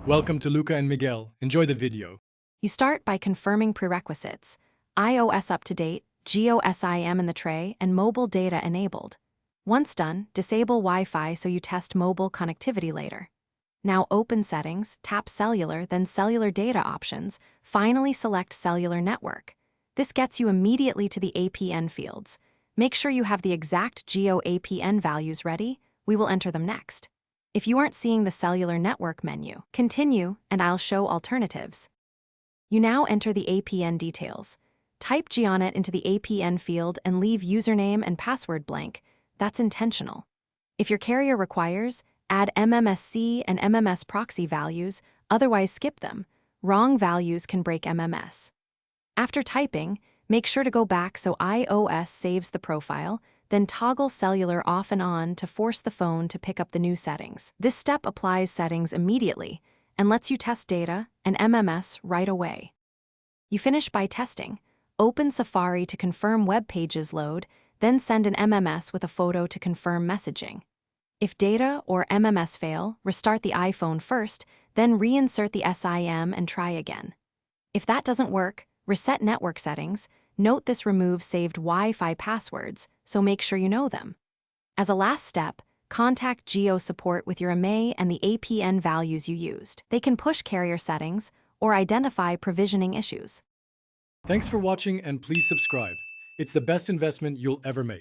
Welcome to Luca and Miguel. Enjoy the video. You start by confirming prerequisites: iOS up to date, GeoSIM in the tray, and mobile data enabled. Once done, disable Wi-Fi so you test mobile connectivity later. Now open Settings, tap Cellular, then Cellular Data Options, finally select Cellular Network. This gets you immediately to the APN fields. Make sure you have the exact Geo APN values ready. We will enter them next. If you aren't seeing the Cellular Network menu, continue and I'll show alternatives. You now enter the APN details. Type GeoNet into the APN field and leave username and password blank. That's intentional. If your carrier requires, add MMSC and MMS proxy values, otherwise skip them. Wrong values can break MMS. After typing, make sure to go back so iOS saves the profile, then toggle cellular off and on to force the phone to pick up the new settings. This step applies settings immediately and lets you test data and MMS right away. You finish by testing. Open Safari to confirm web pages load, then send an MMS with a photo to confirm messaging. If data or MMS fail, restart the iPhone first, then reinsert the SIM and try again. If that doesn't work, reset network settings. Note this removes saved Wi-Fi passwords, so make sure you know them. As a last step, contact Geo support with your IMEI and the APN values you used. They can push carrier settings or identify provisioning issues. Thanks for watching and please subscribe. It's the best investment you'll ever make.